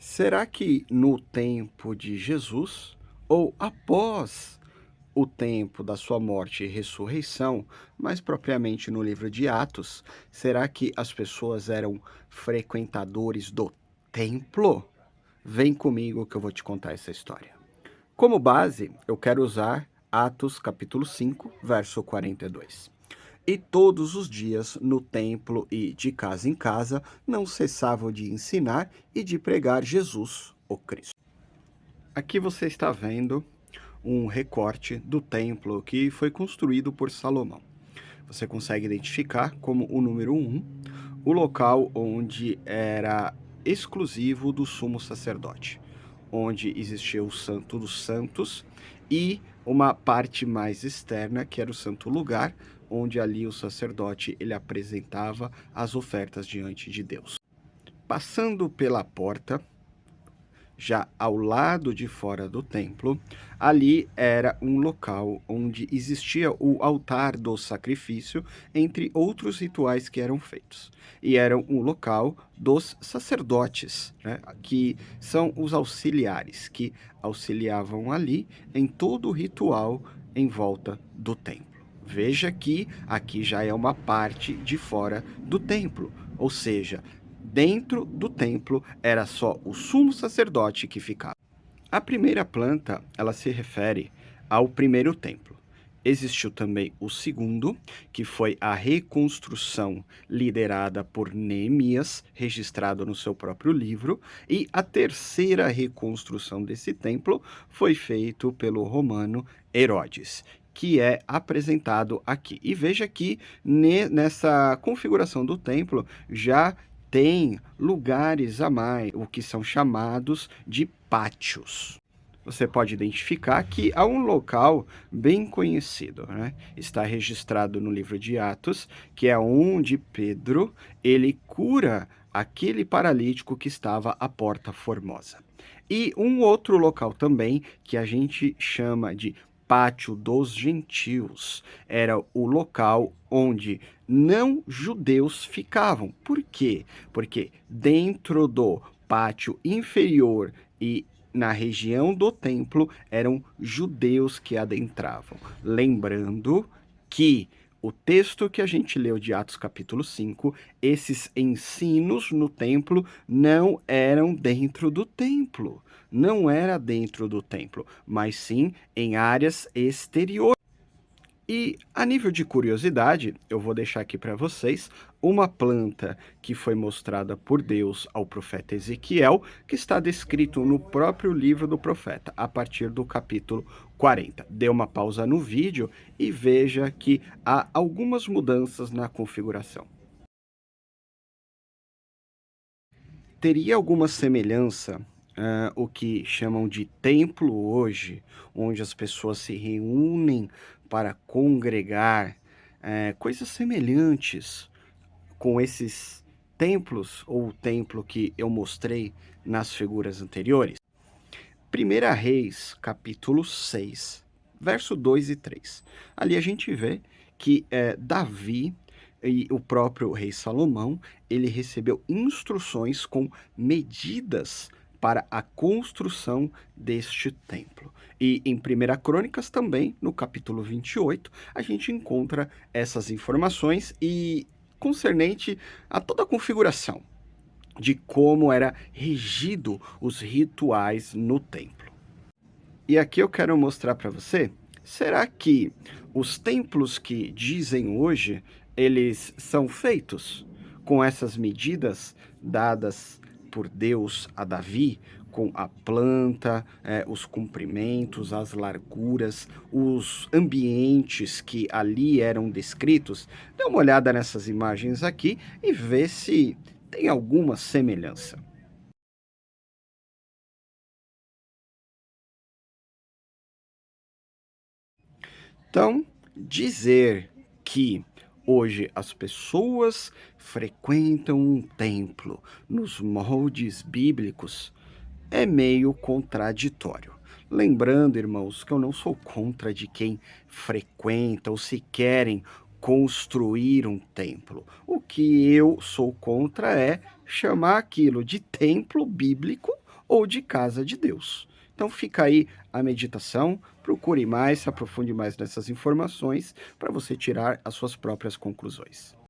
Será que no tempo de Jesus ou após o tempo da sua morte e ressurreição, mais propriamente no livro de Atos, será que as pessoas eram frequentadores do templo? Vem comigo que eu vou te contar essa história. Como base, eu quero usar Atos capítulo 5, verso 42. E todos os dias, no templo e de casa em casa, não cessavam de ensinar e de pregar Jesus, o Cristo. Aqui você está vendo um recorte do templo que foi construído por Salomão. Você consegue identificar como o número 1, o local onde era exclusivo do sumo sacerdote, onde existia o Santo dos Santos e uma parte mais externa, que era o Santo Lugar, onde ali o sacerdote ele apresentava as ofertas diante de Deus. Passando pela porta, já ao lado de fora do templo, ali era um local onde existia o altar do sacrifício, entre outros rituais que eram feitos. E era um local dos sacerdotes, né, que são os auxiliares, que auxiliavam ali em todo o ritual em volta do templo. Veja que aqui já é uma parte de fora do templo, ou seja, dentro do templo era só o sumo sacerdote que ficava. A primeira planta, ela se refere ao primeiro templo. Existiu também o segundo, que foi a reconstrução liderada por Neemias, registrado no seu próprio livro, e a terceira reconstrução desse templo foi feito pelo romano Herodes, que é apresentado aqui. E veja que nessa configuração do templo já tem lugares a mais, o que são chamados de pátios. Você pode identificar que há um local bem conhecido, né? Está registrado no livro de Atos, que é onde Pedro ele cura aquele paralítico que estava à Porta Formosa. E um outro local também que a gente chama de Pátio dos Gentios era o local onde não judeus ficavam. Por quê? Porque dentro do pátio inferior e na região do templo eram judeus que adentravam. Lembrando que o texto que a gente leu de Atos capítulo 5, esses ensinos no templo não eram dentro do templo. Não era dentro do templo, mas sim em áreas exteriores. E a nível de curiosidade, eu vou deixar aqui para vocês uma planta que foi mostrada por Deus ao profeta Ezequiel, que está descrito no próprio livro do profeta, a partir do capítulo 40. Dê uma pausa no vídeo e veja que há algumas mudanças na configuração. Teria alguma semelhança, o que chamam de templo hoje, onde as pessoas se reúnem para congregar, coisas semelhantes com esses templos ou o templo que eu mostrei nas figuras anteriores? 1 Reis, capítulo 6, verso 2 e 3. Ali a gente vê que Davi e o próprio rei Salomão, ele recebeu instruções com medidas para a construção deste templo. E em 1 Crônicas também, no capítulo 28, a gente encontra essas informações e concernente a toda a configuração de como era regido os rituais no templo. E aqui eu quero mostrar para você, será que os templos que dizem hoje, eles são feitos com essas medidas dadas por Deus a Davi, com a planta, os comprimentos, as larguras, os ambientes que ali eram descritos? Dê uma olhada nessas imagens aqui e vê se tem alguma semelhança. Então, dizer que hoje as pessoas frequentam um templo nos moldes bíblicos é meio contraditório. Lembrando, irmãos, que eu não sou contra de quem frequenta ou se querem construir um templo. O que eu sou contra é chamar aquilo de templo bíblico ou de casa de Deus. Então fica aí a meditação, procure mais, se aprofunde mais nessas informações para você tirar as suas próprias conclusões.